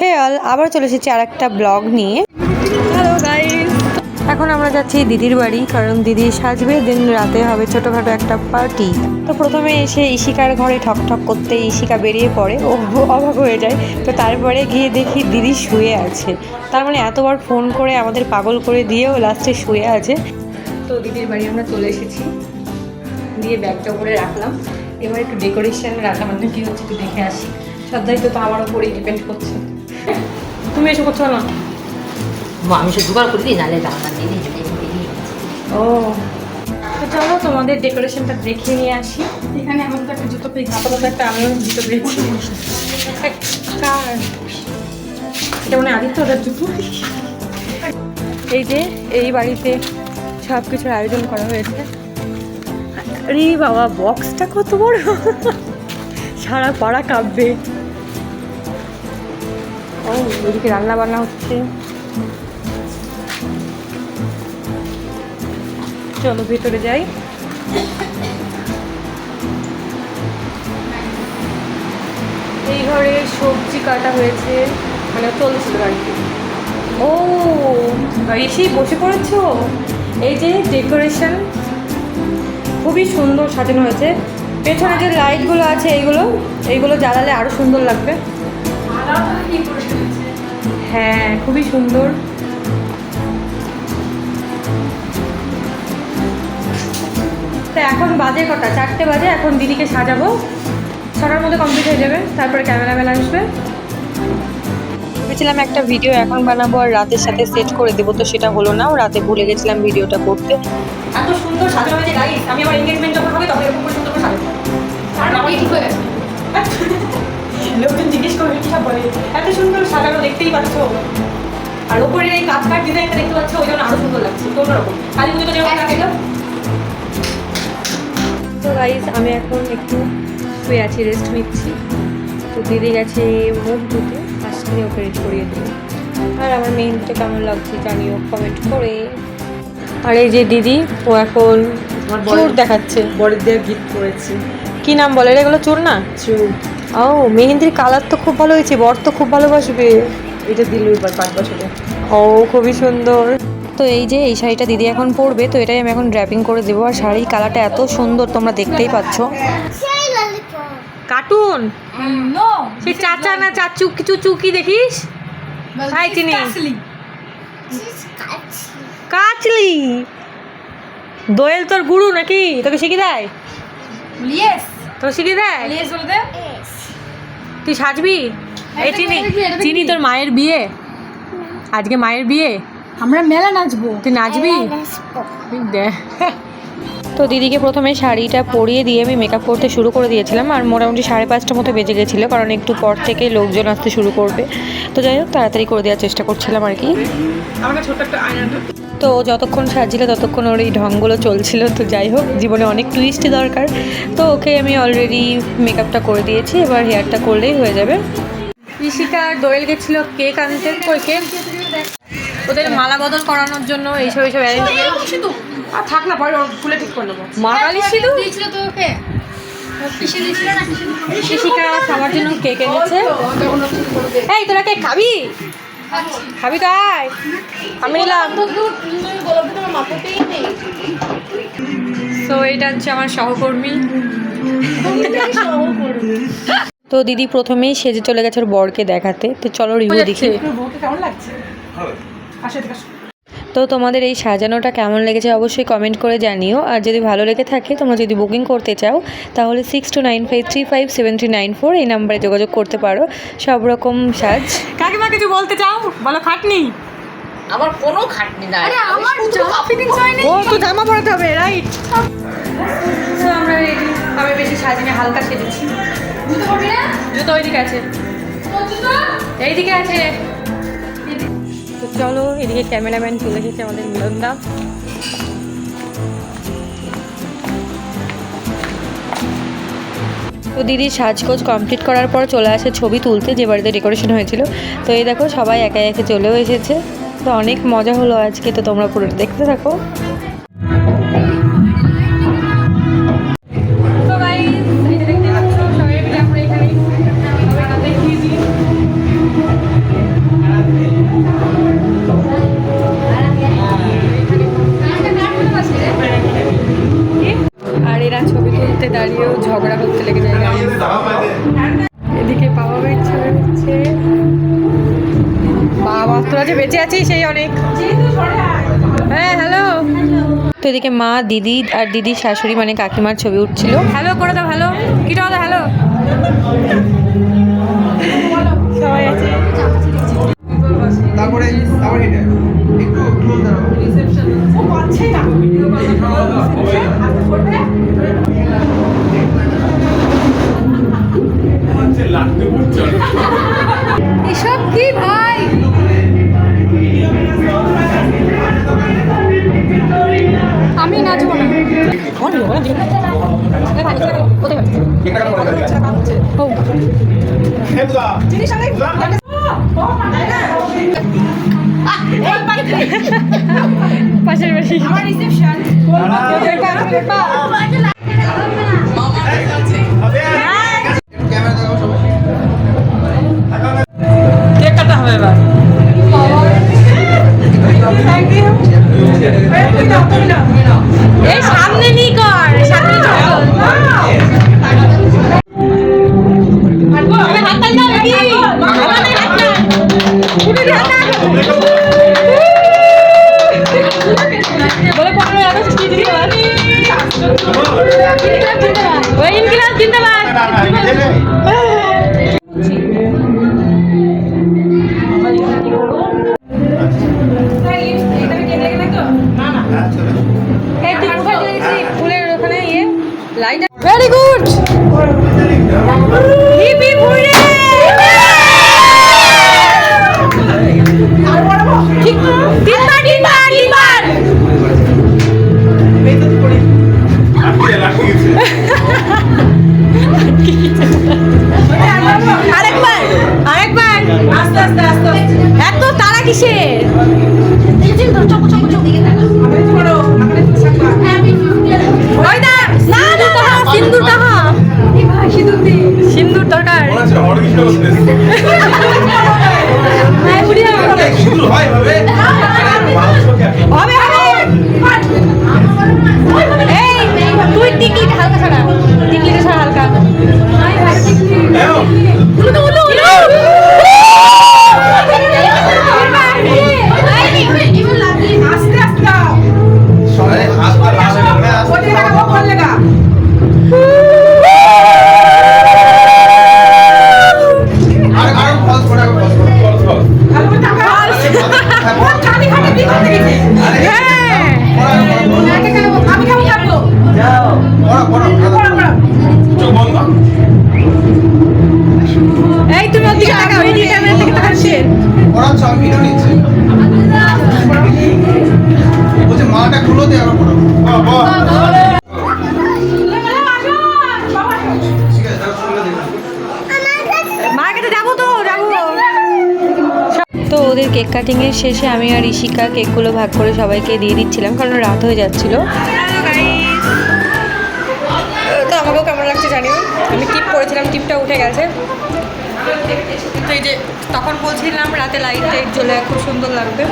হে all, আবার চলে এসেছি আর একটা ব্লগ নিয়ে। হ্যালো গাইস, এখন আমরা যাচ্ছি দিদির বাড়ি, কারণ দিদি সাজবে, দিন রাতে হবে ছোটোখাটো একটা পার্টি। তো প্রথমে এসে ইশিকার ঘরে ঠক ঠক করতে ইশিকা বেরিয়ে পড়ে, ও অবাক হয়ে যায়। তো তারপরে গিয়ে দেখি দিদি শুয়ে আছে। তার মানে এতবার ফোন করে আমাদের পাগল করে দিয়েও লাস্টে শুয়ে আছে। তো দিদির বাড়ি আমরা চলে এসেছি, দিয়ে ব্যাগটা উপরে রাখলাম। এবার একটু ডেকোরেশন রান্না বান্না কী হচ্ছে একটু দেখে আসি। সব দায়িত্ব তো আমার উপরেই ডিপেন্ড করছে। তুমি এসে করছো না? আমি সে জোগাড় করে দিই, নাহলে রান্না দিই। ও, তো চলো তোমাদের ডেকোরেশনটা দেখে নিয়ে আসি। এখানে এমন তো একটা জুতো পেয়েছি, আপাতত একটা আমিও জুতো পেয়েছি। কার এটা মানে আদিত্য ওদের জুতো। এই যে এই বাড়িতে সব কিছুর আয়োজন করা হয়েছে। আরে বাবা, বক্সটা কত বড়, সারা পাড়া কাঁপবে। ও, ওইদিকে রান্না বান্না হচ্ছে। চলো ভেতরে যাই। এই ঘরে সবজি কাটা হয়েছে, মানে চলছিল বাড়িতে। ও, এসেই বসে পড়েছো। এই যে ডেকোরেশন খুবই সুন্দর সাজানো হয়েছে। পেছনে যে লাইটগুলো আছে এইগুলো জ্বালালে আরো সুন্দর লাগবে। হ্যাঁ, খুবই সুন্দর। তো এখন বাজে কটা? 4টে বাজে। এখন দিদিকে সাজাবো, 6টার মধ্যে কমপ্লিট হয়ে যাবে, তারপরে ক্যামেরাম্যান আসবে। ভেবেছিলাম একটা ভিডিও এখন বানাবো আর রাতের সাথে সেট করে দেবো, তো সেটা হলো না। রাতে ভুলে গেছিলাম ভিডিওটা করতে। এত সুন্দর সাজানো হয়েছে গাইস, আমি আমার এনগেজমেন্ট যখন হবে তখন এরকম করে সুন্দর করে সাজাবো। ঠিক হয়ে গেছে। লোকজন জিজ্ঞেস করবে কি সব বলে, এত সুন্দর সাজানো দেখতেই পাচ্ছ। আর ওপরে এই কাঠকার ডিজাইনটা দেখতে পাচ্ছ, ওই জন্য আরো সুন্দর লাগছে। অন্যরকম কালী পুজোতে যেমন লাগে। তো গাইস, আমি এখন একটু শুয়ে আছি, রেস্ট নিচ্ছি। তো দিদি গেছে মুখ ধুতে, আজকে ওকে রেস্ট করিয়ে দেবো। আর আমার মেহেন্দিটা কেমন লাগছে জানিও কমেন্ট করে। আর এই যে দিদি, ও এখন চুর দেখাচ্ছে। বড়ির দিয়ে গিফট করেছি। কি নাম বলে রে এগুলো? চুর না? চুল। ও, মেহেন্দির কালার তো খুব ভালো হয়েছে, বর তো খুব ভালোবাসবে। এটা দিল এবার 5 বছরে। ও, খুবই সুন্দর। তো এই যে এই শাড়িটা দিদি এখন পরবে, তো এটাই আমি এখন ড্র্যাপিং করে দেবো। আর শাড়ির কালারটা এত সুন্দর, তোমরা দেখতেই পাচ্ছ। কার্টুন সে চাচা না চাচু, কিছু চুকি দেখিস? হাই চিনি কাচলি। দোয়েল তোর গুরু নাকি? তোকে শিখিয়ে দেয়? ইয়েস, তোকে শিখিয়ে দেয়? ইয়েস বলে দে। তুই সাজবি? এই চিনি, চিনি তোর মায়ের বিয়ে আজকে, মায়ের বিয়ে। আমরা মেলা নাচবো। তুই নাচবি? দেখ। তো দিদিকে প্রথমে শাড়িটা পরিয়ে দিয়ে আমি মেকআপ করতে শুরু করে দিয়েছিলাম। আর মোটামুটি 5:30টার মতো বেজে গেছিলো, কারণ একটু পর থেকে লোকজন আসতে শুরু করবে। তো যাই হোক, তাড়াতাড়ি করে দেওয়ার চেষ্টা করছিলাম আর কি। আমাকে ছোট একটা আয়না। তো যতক্ষণ সাজছিল ততক্ষণ ওর এই ঢংগুলো চলছিল। তো যাই হোক, জীবনে অনেক টুইস্টই দরকার। তো ওকে আমি অলরেডি মেকআপটা করে দিয়েছি, এবার হেয়ারটা করলেই হয়ে যাবে। ঋষিকা আর দোয়েল গেছিলো কেক আনতে। কই কেক? ওদের মালা বদল করানোর জন্য এইসব অ্যারেঞ্জমেন্ট। আর থাক না, পরে ওর ফুলে ঠিক করে নেবো। মা কালী সিঁদুর দিয়েছিল তো ওকে। কিসে দিয়েছিল না কিসে? ঋষিকা খাওয়ার জন্য কেক এনেছে। এই তোরা কেক খাবি? খাবি তো আয়, আমি নিলাম। তো এটা হচ্ছে আমার সহকর্মী। তো দিদি প্রথমেই সেজে চলে গেছে ওর বরকে দেখাতে। তো চলো রিভিউ দেখি। কেমন লাগছে? তো তোমাদের এই সাজানোটা কেমন লেগেছে অবশ্যই কমেন্ট করে জানিও। আর যদি ভালো লেগে থাকে, তোমরা যদি বুকিং করতে চাও, তাহলে 6295357394 এই নাম্বারে যোগাযোগ করতে পারো। সব রকম সাজ। কাকিমা কিছু বলতে চাও? বলো। খাটনি? আমার কোনো খাটনি নাই। আরে আমার জামা ফিটিংস হয়নি। ও, তো জামা পরাতে হবে, রাইট? আমরা রেডি। আমি বেশি সাজিনি, হালকা সেজেছি। জুতো পরবি না? জুতো ওইদিকে আছে। জুতো এইদিকে আছে। তো চলো, এদিকে ক্যামেরাম্যান চলে এসেছে আমাদের মিলনদা। তো দিদির সাজগোজ কমপ্লিট করার পর চলে আসে ছবি তুলতে, যে বাড়িতে ডেকোরেশন হয়েছিল। তো এই দেখো, সবাই একে একে চলেও এসেছে। তো অনেক মজা হলো আজকে। তো তোমরা পুরো দেখতে থাকো। রাস্তায় দাঁড়িয়েও ঝগড়া করতে লেগে যায় গাড়ি। এদিকে বাবা মায়ের ছবি হচ্ছে। বাবা তোরা যে বেঁচে আছিস সেই অনেক। হ্যাঁ হ্যালো। তো এদিকে মা, দিদি আর দিদির শাশুড়ি মানে কাকিমার ছবি উঠছিল। হ্যালো করে দাও, হ্যালো কি দাও, হ্যালো সবাই আছে। তারপরে এটা একটু ক্লোজ দাঁড়াও। ও পাচ্ছে না এসব কি ভাই? আমি নাচবো না। জিনিস অনেক পাশের বাড়ি আমার রিসেপশন ক্যামেরা দেখাও সবাই। কেক কাটা হবে এবার। এই সামনে নি কর, সামনে বলে 15 আগস্ট কি দিবস? ওই ইনকিলাব জিন্দাবাদ। এই তুই কোথায় গেছিস? ফুলের ওখানে ইয়ে light. Very good. Hip hip hooray. ঠিক তিনবার। আরেকবার আস্তে আস্তে আস্তে এত তারা কিসের? ওই দা না সিন্দুর কাহা? সিন্দুর দরকার। হ্যাঁ, বুড়িয়া। হবে এই তুই টিকলিটা হালকা ছাড়া, টিকলিটা ছাড়া হালকা। আস্তে আস্তে দাও সবাই হাত পা লাগাবে না। ওদিকে লাগা ও লাগা আর ফলস করে ফলস করে। ভালো করে টাকা ও কালি খাতে দি করতে গেছে হ্যাঁ আমি খাবো যাবো পড়া চোখ বন্ধ এই তুমি ওদিকে তাকাও, এই দিকে ক্যামেরা থেকে তাকাচ্ছে। পড়াচ্ছ আমি ভিডিও নিচ্ছি। বলছে মাটা খুলো দে আবার পড়াবো। ঠিক আছে দাও খুলে দিলাম। মার্কেটে যাবো তো তো ওদের কেক কাটিং এর শেষে আমি আর ঈশিকা কেকগুলো ভাগ করে সবাইকে দিয়ে দিচ্ছিলাম, কারণ রাত হয়ে যাচ্ছিল। তো আমাকেও কেমন লাগছে জানিও। আমি টিপ পরেছিলাম, টিপটা উঠে গেছে। তো এই যে তখন বলছিলাম রাতে লাইট টাইট জ্বলে খুব সুন্দর লাগবে।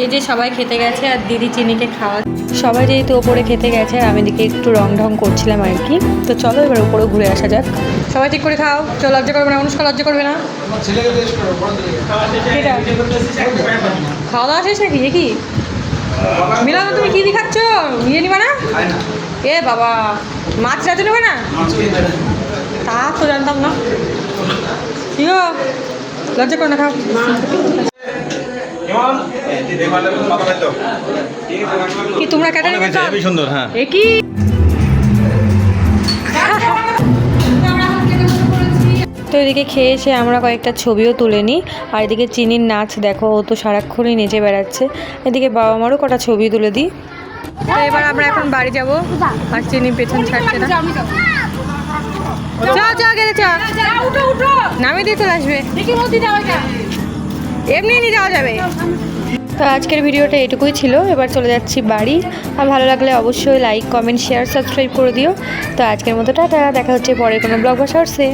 এই যে সবাই খেতে গেছে আর দিদি চিনিকে খাওয়া। সবাই যেহেতু ওপরে খেতে গেছে আর আমি দিকে একটু রং ঢং করছিলাম আর কি। তো চলো এবার ওপরে ঘুরে আসা যাক। সবাই ঠিক করে খাও, কেউ লজ্জা করবে না, অনুষ্কা লজ্জা করবে না। তোমার ছেলেকে টেস্ট করো পড়া দিকে। এটা খাওয়া দাওয়া শেষ নাকি? এ কি মিলাদ, তুমি কি দেখাচ্ছ? ইয়ে নিবা না? খায় না। এ বাবা, মাছ রাতে নেবে না? মাছ খেয়ে দেয় না। তা তো জানতাম না। কি গো, লজ্জা করো না, খাও। কি তোমরা কেটে নেবে? হেবি সুন্দর। হ্যাঁ এ কি তো এদিকে খেয়ে এসে আমরা কয়েকটা ছবিও তুলে নিই। আর এদিকে চিনির নাচ দেখো, ও তো সারাক্ষণই নেচে বেড়াচ্ছে। এদিকে বাবা মারও কটা ছবি তুলে দিই। তো এবার আমরা এখন বাড়ি যাব আর চিনি পেছন ছাড়ছে না। চ গেলে চ, উঠো উঠো নামিয়ে দিয়ে চলে আসবে, দেখি বলতে যাওয়া যায় এমনি নিয়ে যাওয়া যাবে। তো আজকের ভিডিওটা এটুকুই ছিল। এবার চলে যাচ্ছি বাড়ি। আর ভালো লাগলে অবশ্যই লাইক, কমেন্ট, শেয়ার, সাবস্ক্রাইব করে দিও। তো আজকের মতো টাটা, দেখা হচ্ছে পরে কোনো ব্লগ বা শর্টসে।